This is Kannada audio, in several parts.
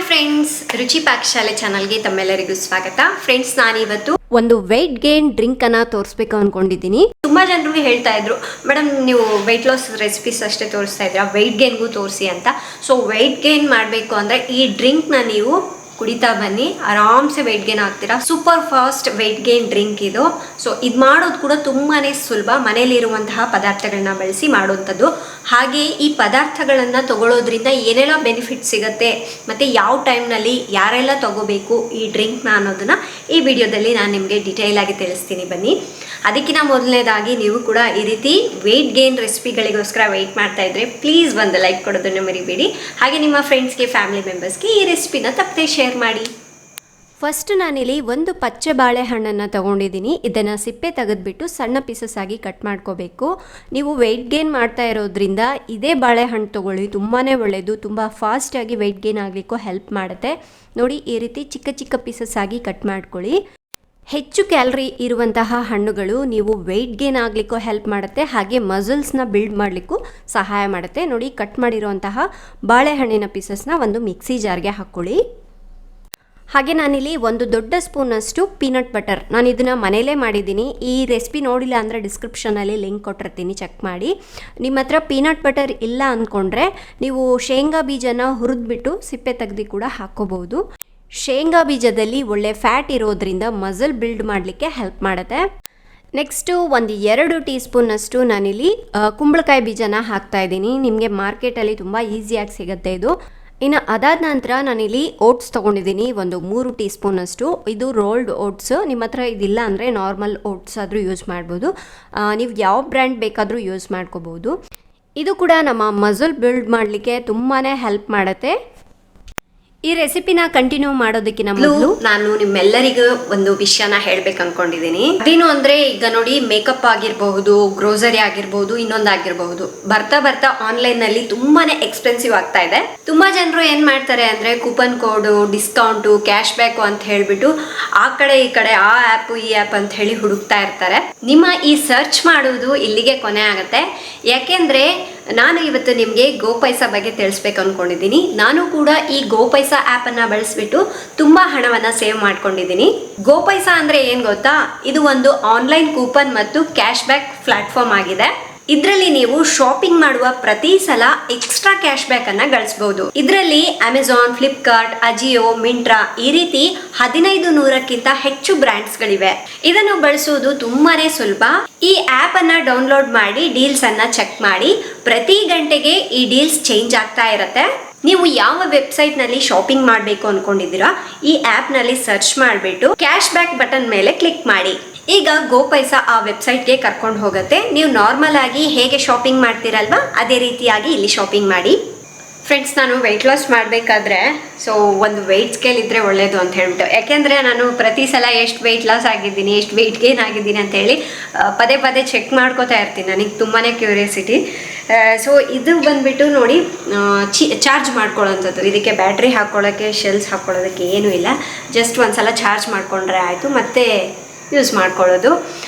ಫ್ರೆಂಡ್ಸ್, ರುಚಿ ಪಾಕಶಾಲೆ ಚಾನಲ್ಗೆ ತಮ್ಮೆಲ್ಲರಿಗೂ ಸ್ವಾಗತ. ಫ್ರೆಂಡ್ಸ್, ನಾನಿವತ್ತು ಒಂದು ವೆಯ್ಟ್ ಗೇನ್ ಡ್ರಿಂಕ್ ಅನ್ನ ತೋರಿಸ್ಬೇಕು ಅನ್ಕೊಂಡಿದ್ದೀನಿ. ತುಂಬಾ ಜನರಿಗೆ ಹೇಳ್ತಾ ಇದ್ರು, ಮೇಡಮ್ ನೀವು ವೆಯ್ಟ್ ಲಾಸ್ ರೆಸಿಪೀಸ್ ಅಷ್ಟೇ ತೋರಿಸ್ತಾ ಇದ್ದೀರಾ, ವೆಯ್ಟ್ ಗೇನ್ಗೂ ತೋರಿಸಿ ಅಂತ. ಸೊ ವೆಯ್ಟ್ ಗೇನ್ ಮಾಡಬೇಕು ಅಂದರೆ ಈ ಡ್ರಿಂಕ್ನ ನೀವು ಕುಡಿತಾ ಬನ್ನಿ, ಆರಾಮ್ಸೆ ವೆಯ್ಟ್ ಗೇನ್ ಆಗ್ತೀರಾ. Super fast weight gain drink ಇದು. ಸೊ ಇದು ಮಾಡೋದು ಕೂಡ ತುಂಬಾ ಸುಲಭ, ಮನೆಯಲ್ಲಿರುವಂತಹ ಪದಾರ್ಥಗಳನ್ನ ಬಳಸಿ ಮಾಡುವಂಥದ್ದು. ಹಾಗೆ ಈ ಪದಾರ್ಥಗಳನ್ನು ತಗೊಳ್ಳೋದ್ರಿಂದ ಏನೆಲ್ಲ ಬೆನಿಫಿಟ್ ಸಿಗುತ್ತೆ ಮತ್ತು ಯಾವ ಟೈಮ್ನಲ್ಲಿ ಯಾರೆಲ್ಲ ತಗೋಬೇಕು ಈ ಡ್ರಿಂಕ್ನ ಅನ್ನೋದನ್ನು ಈ ವಿಡಿಯೋದಲ್ಲಿ ನಾನು ನಿಮಗೆ ಡಿಟೇಲ್ ಆಗಿ ತಿಳಿಸ್ತೀನಿ. ಬನ್ನಿ. ಅದಕ್ಕಿಂತ ಮೊದಲನೇದಾಗಿ ನೀವು ಕೂಡ ಈ ರೀತಿ ವೆಯ್ಟ್ ಗೇನ್ ರೆಸಿಪಿಗಳಿಗೋಸ್ಕರ ವೆಯ್ಟ್ ಮಾಡ್ತಾ ಇದ್ರೆ ಪ್ಲೀಸ್ ಒಂದು ಲೈಕ್ ಕೊಡೋದನ್ನು ಮರಿಬೇಡಿ. ಹಾಗೆ ನಿಮ್ಮ ಫ್ರೆಂಡ್ಸ್ಗೆ, ಫ್ಯಾಮಿಲಿ ಮೆಂಬರ್ಸ್ಗೆ ಈ ರೆಸಿಪಿನ ತಪ್ಪದೆ ಶೇರ್ ಮಾಡಿ. ಫಸ್ಟ್ ನಾನಿಲ್ಲಿ ಒಂದು ಪಚ್ಚೆ ಬಾಳೆಹಣ್ಣನ್ನು ತಗೊಂಡಿದ್ದೀನಿ. ಇದನ್ನು ಸಿಪ್ಪೆ ತೆಗೆದುಬಿಟ್ಟು ಸಣ್ಣ ಪೀಸಸ್ ಆಗಿ ಕಟ್ ಮಾಡ್ಕೋಬೇಕು. ನೀವು ವೆಯ್ಟ್ ಗೇನ್ ಮಾಡ್ತಾ ಇರೋದ್ರಿಂದ ಇದೇ ಬಾಳೆಹಣ್ಣು ತೊಗೊಳ್ಳಿ, ತುಂಬಾ ಒಳ್ಳೆಯದು. ತುಂಬ ಫಾಸ್ಟಾಗಿ ವೆಯ್ಟ್ ಗೇನ್ ಆಗಲಿಕ್ಕೂ ಹೆಲ್ಪ್ ಮಾಡುತ್ತೆ. ನೋಡಿ, ಈ ರೀತಿ ಚಿಕ್ಕ ಚಿಕ್ಕ ಪೀಸಸ್ ಆಗಿ ಕಟ್ ಮಾಡ್ಕೊಳ್ಳಿ. ಹೆಚ್ಚು ಕ್ಯಾಲರಿ ಇರುವಂತಹ ಹಣ್ಣುಗಳು ನೀವು ವೆಯ್ಟ್ ಗೇನ್ ಆಗಲಿಕ್ಕೂ ಹೆಲ್ಪ್ ಮಾಡುತ್ತೆ, ಹಾಗೆ ಮಸಲ್ಸ್ನ ಬಿಲ್ಡ್ ಮಾಡಲಿಕ್ಕೂ ಸಹಾಯ ಮಾಡುತ್ತೆ. ನೋಡಿ, ಕಟ್ ಮಾಡಿರುವಂತಹ ಬಾಳೆಹಣ್ಣಿನ ಪೀಸಸ್ನ ಒಂದು ಮಿಕ್ಸಿ ಜಾರ್ಗೆ ಹಾಕ್ಕೊಳ್ಳಿ. ಹಾಗೆ ನಾನಿಲ್ಲಿ ಒಂದು ದೊಡ್ಡ ಸ್ಪೂನಷ್ಟು ಪೀನಟ್ ಬಟರ್, ನಾನು ಇದನ್ನು ಮನೇಲೇ ಮಾಡಿದ್ದೀನಿ. ಈ ರೆಸಿಪಿ ನೋಡಿಲ್ಲ ಅಂದರೆ ಡಿಸ್ಕ್ರಿಪ್ಷನಲ್ಲಿ ಲಿಂಕ್ ಕೊಟ್ಟಿರ್ತೀನಿ, ಚೆಕ್ ಮಾಡಿ. ನಿಮ್ಮ ಹತ್ರ ಪೀನಟ್ ಬಟರ್ ಇಲ್ಲ ಅಂದ್ಕೊಂಡ್ರೆ ನೀವು ಶೇಂಗಾ ಬೀಜನ ಹುರಿದ್ಬಿಟ್ಟು ಸಿಪ್ಪೆ ತೆಗೆದು ಕೂಡ ಹಾಕ್ಕೋಬಹುದು. ಶೇಂಗಾ ಬೀಜದಲ್ಲಿ ಒಳ್ಳೆ ಫ್ಯಾಟ್ ಇರೋದ್ರಿಂದ ಮಸಲ್ ಬಿಲ್ಡ್ ಮಾಡಲಿಕ್ಕೆ ಹೆಲ್ಪ್ ಮಾಡುತ್ತೆ. ನೆಕ್ಸ್ಟು ಒಂದು 2 ಟೀ ಸ್ಪೂನಷ್ಟು ನಾನಿಲ್ಲಿ ಕುಂಬಳಕಾಯಿ ಬೀಜನ ಹಾಕ್ತಾ ಇದ್ದೀನಿ. ನಿಮಗೆ ಮಾರ್ಕೆಟಲ್ಲಿ ತುಂಬ ಈಸಿಯಾಗಿ ಸಿಗುತ್ತೆ ಇದು. ಇನ್ನು ಅದಾದ ನಂತರ ನಾನಿಲ್ಲಿ ಓಟ್ಸ್ ತೊಗೊಂಡಿದ್ದೀನಿ, ಒಂದು 3 ಟೀ ಸ್ಪೂನಷ್ಟು. ಇದು ರೋಲ್ಡ್ ಓಟ್ಸ್. ನಿಮ್ಮ ಹತ್ರ ಇದಿಲ್ಲ ಅಂದರೆ ನಾರ್ಮಲ್ ಓಟ್ಸ್ ಆದರೂ ಯೂಸ್ ಮಾಡ್ಬೋದು. ನೀವು ಯಾವ ಬ್ರ್ಯಾಂಡ್ ಬೇಕಾದರೂ ಯೂಸ್ ಮಾಡ್ಕೋಬೋದು. ಇದು ಕೂಡ ನಮ್ಮ ಮಸಲ್ ಬಿಲ್ಡ್ ಮಾಡಲಿಕ್ಕೆ ತುಂಬಾ ಹೆಲ್ಪ್ ಮಾಡುತ್ತೆ. ಈ ರೆಸಿಪಿನ ಕಂಟಿನ್ಯೂ ಮಾಡೋದಕ್ಕಿಂತ ಮೊದಲು ನಾನು ನಿಮ್ಮೆಲ್ಲರಿಗೂ ಒಂದು ವಿಷಯನ ಹೇಳ್ಬೇಕು ಅನ್ಕೊಂಡಿದ್ದೀನಿ. ಅದೇನು ಅಂದ್ರೆ, ಈಗ ನೋಡಿ, ಮೇಕಪ್ ಆಗಿರಬಹುದು, ಗ್ರೋಸರಿ ಆಗಿರಬಹುದು, ಇನ್ನೊಂದಾಗಿರಬಹುದು, ಬರ್ತಾ ಬರ್ತಾ ಆನ್ಲೈನ್ ನಲ್ಲಿ ತುಂಬಾನೇ ಎಕ್ಸ್ಪೆನ್ಸಿವ್ ಆಗ್ತಾ ಇದೆ. ತುಂಬಾ ಜನರು ಏನ್ ಮಾಡ್ತಾರೆ ಅಂದ್ರೆ, coupon code, discount, cash back ಅಂತ ಹೇಳ್ಬಿಟ್ಟು ಆ ಕಡೆ ಈ ಕಡೆ ಆ ಆ್ಯಪ್ ಈ ಆ್ಯಪ್ ಅಂತ ಹೇಳಿ ಹುಡುಕ್ತಾ ಇರ್ತಾರೆ. ನಿಮ್ಮ ಈ ಸರ್ಚ್ ಮಾಡುವುದು ಇಲ್ಲಿಗೆ ಕೊನೆ ಆಗುತ್ತೆ. ಯಾಕೆಂದ್ರೆ ನಾನು ಇವತ್ತು ನಿಮಗೆ ಗೋಪೈಸಾ ಬಗ್ಗೆ ತಿಳಿಸ್ಬೇಕು ಅನ್ಕೊಂಡಿದ್ದೀನಿ. ನಾನು ಕೂಡ ಈ ಗೋಪೈಸಾ ಆ್ಯಪ್ ಅನ್ನ ಬಳಸ್ಬಿಟ್ಟು ತುಂಬಾ ಹಣವನ್ನ ಸೇವ್ ಮಾಡ್ಕೊಂಡಿದ್ದೀನಿ. ಗೋಪೈಸಾ ಅಂದ್ರೆ ಏನ್ ಗೊತ್ತಾ? ಇದು ಒಂದು ಆನ್ಲೈನ್ ಕೂಪನ್ ಮತ್ತು ಕ್ಯಾಶ್ ಬ್ಯಾಕ್ ಪ್ಲಾಟ್ಫಾರ್ಮ್ ಆಗಿದೆ. ಇದರಲ್ಲಿ ನೀವು ಶಾಪಿಂಗ್ ಮಾಡುವ ಪ್ರತಿ ಸಲ ಎಕ್ಸ್ಟ್ರಾ ಕ್ಯಾಶ್ ಬ್ಯಾಕ್ ಅನ್ನ ಗಳಿಸಬಹುದು. ಇದರಲ್ಲಿ ಅಮೆಜಾನ್, ಫ್ಲಿಪ್ಕಾರ್ಟ್, ಅಜಿಯೋ, ಮಿಂಟ್ರಾ ಈ ರೀತಿ 1500ಕ್ಕಿಂತ ಹೆಚ್ಚು ಬ್ರ್ಯಾಂಡ್ಸ್ ಗಳಿವೆ. ಇದನ್ನು ಬಳಸುವುದು ತುಂಬಾನೇ ಸುಲಭ. ಈ ಆಪ್ ಅನ್ನ ಡೌನ್ಲೋಡ್ ಮಾಡಿ ಡೀಲ್ಸ್ ಅನ್ನ ಚೆಕ್ ಮಾಡಿ. ಪ್ರತಿ ಗಂಟೆಗೆ ಈ ಡೀಲ್ಸ್ ಚೇಂಜ್ ಆಗ್ತಾ ಇರುತ್ತೆ. ನೀವು ಯಾವ ವೆಬ್ಸೈಟ್ ನಲ್ಲಿ ಶಾಪಿಂಗ್ ಮಾಡಬೇಕು ಅನ್ಕೊಂಡಿದ್ದೀರಾ, ಈ ಆಪ್ ನಲ್ಲಿ ಸರ್ಚ್ ಮಾಡಿಬಿಟ್ಟು ಕ್ಯಾಶ್ ಬ್ಯಾಕ್ ಬಟನ್ ಮೇಲೆ ಕ್ಲಿಕ್ ಮಾಡಿ. ಈಗ ಗೋಪೈಸಾ ಆ ವೆಬ್ಸೈಟ್ಗೆ ಕರ್ಕೊಂಡು ಹೋಗುತ್ತೆ. ನೀವು ನಾರ್ಮಲ್ ಆಗಿ ಹೇಗೆ ಶಾಪಿಂಗ್ ಮಾಡ್ತೀರಲ್ವಾ, ಅದೇ ರೀತಿಯಾಗಿ ಇಲ್ಲಿ ಶಾಪಿಂಗ್ ಮಾಡಿ. ಫ್ರೆಂಡ್ಸ್, ನಾನು ವೆಯ್ಟ್ ಲಾಸ್ ಮಾಡಬೇಕಾದ್ರೆ ಒಂದು ವೆಯ್ಟ್ ಸ್ಕೇಲ್ ಇದ್ದರೆ ಒಳ್ಳೆಯದು ಅಂತ ಹೇಳ್ಬಿಟ್ಟು, ಯಾಕೆಂದರೆ ನಾನು ಪ್ರತಿ ಸಲ ಎಷ್ಟು ವೆಯ್ಟ್ ಲಾಸ್ ಆಗಿದ್ದೀನಿ, ಎಷ್ಟು ವೆಯ್ಟ್ ಗೇನ್ ಆಗಿದ್ದೀನಿ ಅಂತ ಹೇಳಿ ಪದೇ ಪದೇ ಚೆಕ್ ಮಾಡ್ಕೋತಾ ಇರ್ತೀನಿ. ನನಗೆ ತುಂಬಾ ಕ್ಯೂರಿಯಾಸಿಟಿ. ಸೊ ಇದು ಬಂದುಬಿಟ್ಟು ನೋಡಿ, ಚಾರ್ಜ್ ಮಾಡ್ಕೊಳ್ಳೋಂಥದ್ದು. ಇದಕ್ಕೆ ಬ್ಯಾಟ್ರಿ ಹಾಕ್ಕೊಳ್ಳೋಕ್ಕೆ, ಶೆಲ್ಸ್ ಹಾಕ್ಕೊಳ್ಳೋದಕ್ಕೆ ಏನೂ ಇಲ್ಲ. ಜಸ್ಟ್ ಒಂದು ಸಲ ಚಾರ್ಜ್ ಮಾಡಿಕೊಂಡ್ರೆ ಆಯಿತು, ಮತ್ತು ಯೂಸ್ ಮಾಡ್ಕೊಳ್ಳೋದು.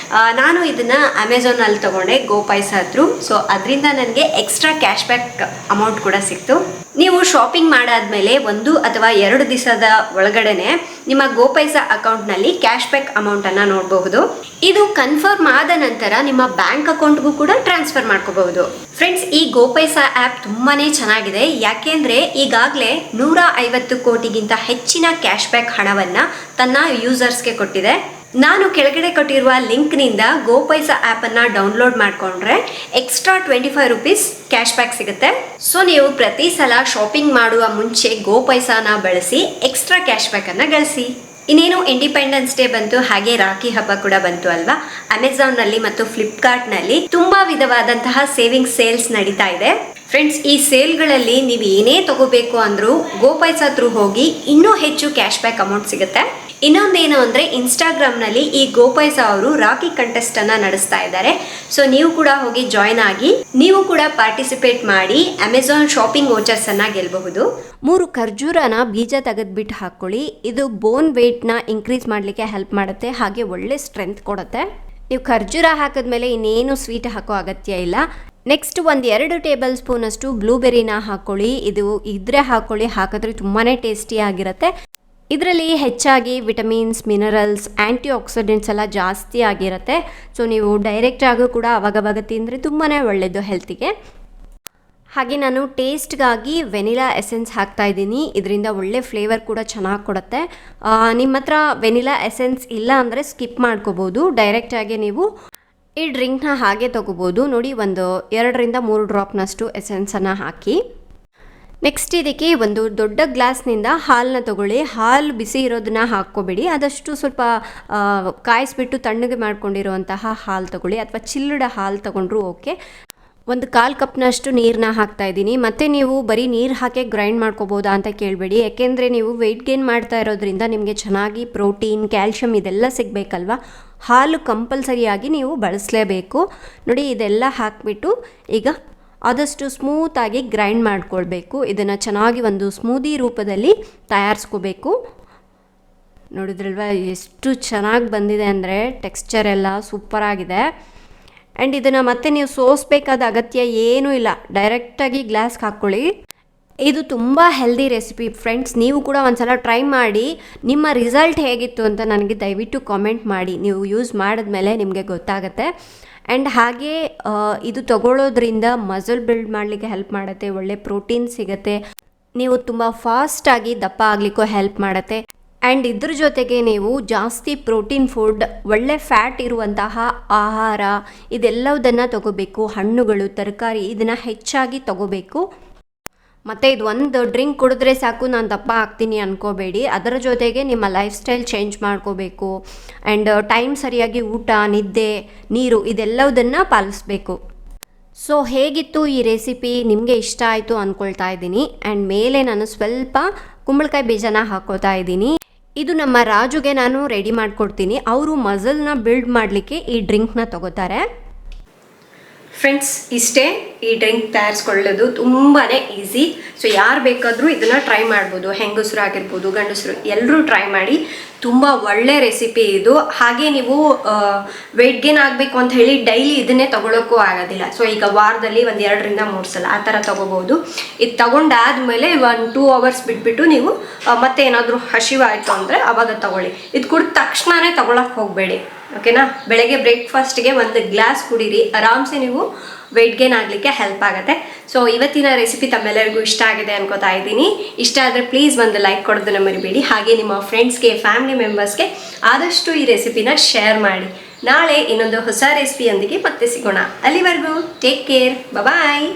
ನಾನು ಇದನ್ನು ಅಮೆಝಾನಲ್ಲಿ ತೊಗೊಂಡೆ, ಗೋಪೈಸಾ ಥ್ರೂ. ಸೊ ಅದರಿಂದ ನನಗೆ ಎಕ್ಸ್ಟ್ರಾ ಕ್ಯಾಶ್ ಬ್ಯಾಕ್ ಅಮೌಂಟ್ ಕೂಡ ಸಿಕ್ತು. ನೀವು ಶಾಪಿಂಗ್ ಮಾಡಾದ್ಮೇಲೆ 1 ಅಥವಾ 2 ದಿವಸದ ಒಳಗಡೆನೆ ನಿಮ್ಮ ಗೋಪೈಸಾ ಅಕೌಂಟ್ನಲ್ಲಿ ಕ್ಯಾಶ್ ಬ್ಯಾಕ್ ಅಮೌಂಟನ್ನು ನೋಡಬಹುದು. ಇದು ಕನ್ಫರ್ಮ್ ಆದ ನಂತರ ನಿಮ್ಮ ಬ್ಯಾಂಕ್ ಅಕೌಂಟ್ಗೂ ಕೂಡ ಟ್ರಾನ್ಸ್ಫರ್ ಮಾಡ್ಕೋಬಹುದು. ಫ್ರೆಂಡ್ಸ್, ಈ ಗೋಪೈಸಾ ಆ್ಯಪ್ ತುಂಬಾ ಚೆನ್ನಾಗಿದೆ. ಯಾಕೆಂದರೆ ಈಗಾಗಲೇ 150 ಕೋಟಿಗಿಂತ ಹೆಚ್ಚಿನ ಕ್ಯಾಶ್ ಬ್ಯಾಕ್ ಹಣವನ್ನು ತನ್ನ ಯೂಸರ್ಸ್ಗೆ ಕೊಟ್ಟಿದೆ. ನಾನು ಕೆಳಗಡೆ ಕೊಟ್ಟಿರುವ ಲಿಂಕ್ನಿಂದ ಗೋಪೈಸಾ ಆ್ಯಪನ್ನು ಡೌನ್ಲೋಡ್ ಮಾಡಿಕೊಂಡ್ರೆ ಎಕ್ಸ್ಟ್ರಾ 25 ರೂಪೀಸ್ ಕ್ಯಾಶ್ ಬ್ಯಾಕ್ ಸಿಗುತ್ತೆ. ಸೊ ನೀವು ಪ್ರತಿ ಸಲ ಶಾಪಿಂಗ್ ಮಾಡುವ ಮುಂಚೆ ಗೋಪೈಸಾನ ಬಳಸಿ ಎಕ್ಸ್ಟ್ರಾ ಕ್ಯಾಶ್ ಬ್ಯಾಕನ್ನು ಗಳಿಸಿ. ಇನ್ನೇನು ಇಂಡಿಪೆಂಡೆನ್ಸ್ ಡೇ ಬಂತು, ಹಾಗೆ ರಾಖಿ ಹಬ್ಬ ಕೂಡ ಬಂತು ಅಲ್ವಾ. ಅಮೆಝಾನ್ನಲ್ಲಿ ಮತ್ತು ಫ್ಲಿಪ್ಕಾರ್ಟ್ನಲ್ಲಿ ತುಂಬಾ ವಿಧವಾದಂತಹ ಸೇವಿಂಗ್ ಸೇಲ್ಸ್ ನಡೀತಾ ಇದೆ. ಫ್ರೆಂಡ್ಸ್, ಈ ಸೇಲ್ಗಳಲ್ಲಿ ನೀವು ಏನೇ ತಗೋಬೇಕು ಅಂದರೂ ಗೋಪೈಸಾ ಥ್ರೂ ಹೋಗಿ ಇನ್ನೂ ಹೆಚ್ಚು ಕ್ಯಾಶ್ ಬ್ಯಾಕ್ ಅಮೌಂಟ್ ಸಿಗುತ್ತೆ. ಇನ್ನೊಂದೇನು ಅಂದರೆ, ಇನ್ಸ್ಟಾಗ್ರಾಮ್ನಲ್ಲಿ ಈ ಗೋಪೈಸಾ ಅವರು ರಾಖಿ ಕಂಟೆಸ್ಟನ್ನು ನಡೆಸ್ತಾ ಇದ್ದಾರೆ. ಸೊ ನೀವು ಕೂಡ ಹೋಗಿ ಜಾಯ್ನ್ ಆಗಿ ನೀವು ಕೂಡ ಪಾರ್ಟಿಸಿಪೇಟ್ ಮಾಡಿ ಅಮೆಝಾನ್ ಶಾಪಿಂಗ್ ವೋಚರ್ಸನ್ನು ಗೆಲ್ಲಬಹುದು. 3 ಖರ್ಜೂರನ ಬೀಜ ತೆಗೆದ್ಬಿಟ್ಟು ಹಾಕ್ಕೊಳ್ಳಿ. ಇದು ಬೋನ್ ವೇಟ್ನ ಇನ್ಕ್ರೀಸ್ ಮಾಡಲಿಕ್ಕೆ ಹೆಲ್ಪ್ ಮಾಡುತ್ತೆ, ಹಾಗೆ ಒಳ್ಳೆ ಸ್ಟ್ರೆಂತ್ ಕೊಡುತ್ತೆ. ನೀವು ಖರ್ಜೂರ ಹಾಕಿದ್ಮೇಲೆ ಇನ್ನೇನು ಸ್ವೀಟ್ ಹಾಕೋ ಅಗತ್ಯ ಇಲ್ಲ. ನೆಕ್ಸ್ಟ್ ಒಂದು 2 ಟೇಬಲ್ ಸ್ಪೂನಷ್ಟು ಬ್ಲೂಬೆರಿನ ಹಾಕ್ಕೊಳ್ಳಿ. ಇದು ಇದ್ರೆ ಹಾಕ್ಕೊಳ್ಳಿ, ಹಾಕಿದ್ರೆ ತುಂಬಾ ಟೇಸ್ಟಿಯಾಗಿರುತ್ತೆ. ಇದರಲ್ಲಿ ಹೆಚ್ಚಾಗಿ ವಿಟಮಿನ್ಸ್, ಮಿನರಲ್ಸ್, ಆ್ಯಂಟಿ ಆಕ್ಸಿಡೆಂಟ್ಸ್ ಎಲ್ಲ ಜಾಸ್ತಿ ಆಗಿರುತ್ತೆ. ಸೊ ನೀವು ಡೈರೆಕ್ಟಾಗೂ ಕೂಡ ಅವಾಗವಾಗ ತಿಂದರೆ ತುಂಬಾ ಒಳ್ಳೆಯದು ಹೆಲ್ತಿಗೆ. ಹಾಗೆ ನಾನು ಟೇಸ್ಟ್ಗಾಗಿ ವೆನಿಲಾ ಎಸೆನ್ಸ್ ಹಾಕ್ತಾಯಿದ್ದೀನಿ. ಇದರಿಂದ ಒಳ್ಳೆ ಫ್ಲೇವರ್ ಕೂಡ ಚೆನ್ನಾಗಿ ಕೊಡುತ್ತೆ. ನಿಮ್ಮ ಹತ್ರ ವೆನಿಲಾ ಎಸೆನ್ಸ್ ಇಲ್ಲ ಅಂದರೆ ಸ್ಕಿಪ್ ಮಾಡ್ಕೋಬೋದು. ಡೈರೆಕ್ಟಾಗಿ ನೀವು ಈ ಡ್ರಿಂಕ್ನ ಹಾಗೆ ತೊಗೋಬೋದು. ನೋಡಿ, ಒಂದು 2-3 ಡ್ರಾಪ್ನಷ್ಟು ಎಸೆನ್ಸನ್ನು ಹಾಕಿ. ನೆಕ್ಸ್ಟ್ ಇದಕ್ಕೆ ಒಂದು ದೊಡ್ಡ ಗ್ಲಾಸ್ನಿಂದ ಹಾಲನ್ನ ತೊಗೊಳ್ಳಿ. ಹಾಲು ಬಿಸಿ ಇರೋದನ್ನ ಹಾಕ್ಕೋಬೇಡಿ, ಆದಷ್ಟು ಸ್ವಲ್ಪ ಕಾಯಿಸ್ಬಿಟ್ಟು ತಣ್ಣಗೆ ಮಾಡ್ಕೊಂಡಿರುವಂತಹ ಹಾಲು ತೊಗೊಳ್ಳಿ, ಅಥವಾ ಚಿಲ್ಲಡ ಹಾಲು ತೊಗೊಂಡ್ರೂ ಓಕೆ. ಒಂದು 1/4 ಕಪ್ನಷ್ಟು ನೀರನ್ನ ಹಾಕ್ತಾಯಿದ್ದೀನಿ. ಮತ್ತು ನೀವು ಬರೀ ನೀರು ಹಾಕಿ ಗ್ರೈಂಡ್ ಮಾಡ್ಕೋಬೋದಾ ಅಂತ ಕೇಳಬೇಡಿ, ಯಾಕೆಂದರೆ ನೀವು ವೆಯ್ಟ್ ಗೇನ್ ಮಾಡ್ತಾ ಇರೋದ್ರಿಂದ ನಿಮಗೆ ಚೆನ್ನಾಗಿ ಪ್ರೋಟೀನ್, ಕ್ಯಾಲ್ಶಿಯಮ್ ಇದೆಲ್ಲ ಸಿಗಬೇಕಲ್ವ. ಹಾಲು ಕಂಪಲ್ಸರಿಯಾಗಿ ನೀವು ಬಳಸಲೇಬೇಕು. ನೋಡಿ, ಇದೆಲ್ಲ ಹಾಕಿಬಿಟ್ಟು ಈಗ ಆದಷ್ಟು ಸ್ಮೂತಾಗಿ ಗ್ರೈಂಡ್ ಮಾಡ್ಕೊಳ್ಬೇಕು. ಇದನ್ನು ಚೆನ್ನಾಗಿ ಒಂದು ಸ್ಮೂದಿ ರೂಪದಲ್ಲಿ ತಯಾರಿಸ್ಕೋಬೇಕು. ನೋಡಿದ್ರಲ್ವ ಎಷ್ಟು ಚೆನ್ನಾಗಿ ಬಂದಿದೆ ಅಂದರೆ, ಟೆಕ್ಸ್ಚರ್ ಎಲ್ಲ ಸೂಪರಾಗಿದೆ. ಆ್ಯಂಡ್ ಇದನ್ನು ಮತ್ತೆ ನೀವು ಸೋಸಬೇಕಾದ ಅಗತ್ಯ ಏನೂ ಇಲ್ಲ, ಡೈರೆಕ್ಟಾಗಿ ಗ್ಲಾಸ್ಗೆ ಹಾಕ್ಕೊಳ್ಳಿ. ಇದು ತುಂಬ ಹೆಲ್ದಿ ರೆಸಿಪಿ ಫ್ರೆಂಡ್ಸ್. ನೀವು ಕೂಡ ಒಂದ್ಸಲ ಟ್ರೈ ಮಾಡಿ, ನಿಮ್ಮ ರಿಸಲ್ಟ್ ಹೇಗಿತ್ತು ಅಂತ ನನಗೆ ದಯವಿಟ್ಟು ಕಾಮೆಂಟ್ ಮಾಡಿ. ನೀವು ಯೂಸ್ ಮಾಡಿದ್ಮೇಲೆ ನಿಮಗೆ ಗೊತ್ತಾಗುತ್ತೆ. ಆ್ಯಂಡ್ ಹಾಗೆ ಇದು ತಗೊಳ್ಳೋದ್ರಿಂದ ಮಸಲ್ ಬಿಲ್ಡ್ ಮಾಡಲಿಕ್ಕೆ ಹೆಲ್ಪ್ ಮಾಡುತ್ತೆ, ಒಳ್ಳೆ ಪ್ರೋಟೀನ್ ಸಿಗುತ್ತೆ, ನೀವು ತುಂಬ ಫಾಸ್ಟಾಗಿ ದಪ್ಪ ಆಗಲಿಕ್ಕೂ ಹೆಲ್ಪ್ ಮಾಡುತ್ತೆ. ಆ್ಯಂಡ್ ಇದ್ರ ಜೊತೆಗೆ ನೀವು ಜಾಸ್ತಿ ಪ್ರೋಟೀನ್ ಫುಡ್, ಒಳ್ಳೆ ಫ್ಯಾಟ್ ಇರುವಂತಹ ಆಹಾರ ಇದೆಲ್ಲದನ್ನು ತಗೋಬೇಕು. ಹಣ್ಣುಗಳು, ತರಕಾರಿ ಇದನ್ನು ಹೆಚ್ಚಾಗಿ ತಗೋಬೇಕು. ಮತ್ತು ಇದು ಒಂದು ಡ್ರಿಂಕ್ ಕುಡಿದ್ರೆ ಸಾಕು ನಾನು ದಪ್ಪ ಆಗ್ತೀನಿ ಅಂದ್ಕೋಬೇಡಿ. ಅದರ ಜೊತೆಗೆ ನಿಮ್ಮ ಲೈಫ್ ಸ್ಟೈಲ್ ಚೇಂಜ್ ಮಾಡ್ಕೋಬೇಕು. ಆ್ಯಂಡ್ ಟೈಮ್ ಸರಿಯಾಗಿ ಊಟ, ನಿದ್ದೆ, ನೀರು ಇದೆಲ್ಲದನ್ನು ಪಾಲಿಸ್ಬೇಕು. ಸೊ ಹೇಗಿತ್ತು ಈ ರೆಸಿಪಿ? ನಿಮಗೆ ಇಷ್ಟ ಆಯಿತು ಅಂದ್ಕೊಳ್ತಾ ಇದ್ದೀನಿ. ಆ್ಯಂಡ್ ಮೇಲೆ ನಾನು ಸ್ವಲ್ಪ ಕುಂಬಳಕಾಯಿ ಬೀಜನ ಹಾಕ್ಕೋತಾ ಇದ್ದೀನಿ. ಇದು ನಮ್ಮ ರಾಜುಗೆ ನಾನು ರೆಡಿ ಮಾಡಿಕೊಡ್ತೀನಿ. ಅವರು ಮಸಲ್ನ ಬಿಲ್ಡ್ ಮಾಡಲಿಕ್ಕೆ ಈ ಡ್ರಿಂಕ್ನ ತಗೋತಾರೆ. ಫ್ರೆಂಡ್ಸ್, ಇಷ್ಟೇ ಈ ಡ್ರಿಂಕ್ ತಯಾರಿಸ್ಕೊಳ್ಳೋದು ತುಂಬಾ ಈಸಿ. ಸೊ ಯಾರು ಬೇಕಾದರೂ ಇದನ್ನು ಟ್ರೈ ಮಾಡ್ಬೋದು. ಹೆಂಗಸರು ಆಗಿರ್ಬೋದು, ಗಂಡಸರು ಎಲ್ಲರೂ ಟ್ರೈ ಮಾಡಿ. ತುಂಬ ಒಳ್ಳೆ ರೆಸಿಪಿ ಇದು. ಹಾಗೆ ನೀವು ವೆಯ್ಟ್ ಗೇನ್ ಆಗಬೇಕು ಅಂತ ಹೇಳಿ ಡೈಲಿ ಇದನ್ನೇ ತೊಗೊಳೋಕ್ಕೂ ಆಗೋದಿಲ್ಲ. ಸೊ ಈಗ ವಾರದಲ್ಲಿ 1-2-3 ಸಲ ಆ ಥರ ತೊಗೋಬೋದು. ಇದು ತೊಗೊಂಡಾದ್ಮೇಲೆ 1-2 ಅವರ್ಸ್ ಬಿಟ್ಬಿಟ್ಟು ನೀವು ಮತ್ತೆ ಏನಾದರೂ ಹಸಿವಾಯಿತು ಅಂದರೆ ಆವಾಗ ತೊಗೊಳ್ಳಿ. ಇದು ಕುಡಿದ ತಕ್ಷಣವೇ ತೊಗೊಳಕ್ಕೆ ಹೋಗಬೇಡಿ, ಓಕೆನಾ. ಬೆಳಗ್ಗೆ ಬ್ರೇಕ್ಫಾಸ್ಟ್ಗೆ 1 ಗ್ಲಾಸ್ ಕುಡೀರಿ, ಆರಾಮ್ಸೆ ನೀವು ವೆಯ್ಟ್ ಗೇನ್ ಆಗಲಿಕ್ಕೆ ಹೆಲ್ಪ್ ಆಗುತ್ತೆ. ಸೊ ಇವತ್ತಿನ ರೆಸಿಪಿ ತಮ್ಮೆಲ್ಲರಿಗೂ ಇಷ್ಟ ಆಗಿದೆ ಅನ್ಕೋತಾ ಇದ್ದೀನಿ. ಇಷ್ಟ ಆದರೆ ಪ್ಲೀಸ್ ಒಂದು ಲೈಕ್ ಕೊಡೋದನ್ನ ಮರಿಬೇಡಿ. ಹಾಗೆ ನಿಮ್ಮ ಫ್ರೆಂಡ್ಸ್ಗೆ, ಫ್ಯಾಮಿಲಿ ಮೆಂಬರ್ಸ್ಗೆ ಆದಷ್ಟು ಈ ರೆಸಿಪಿನ ಶೇರ್ ಮಾಡಿ. ನಾಳೆ ಇನ್ನೊಂದು ಹೊಸ ರೆಸಿಪಿಯೊಂದಿಗೆ ಮತ್ತೆ ಸಿಗೋಣ. ಅಲ್ಲಿವರೆಗೂ ಟೇಕ್ ಕೇರ್, ಬಾಯ್.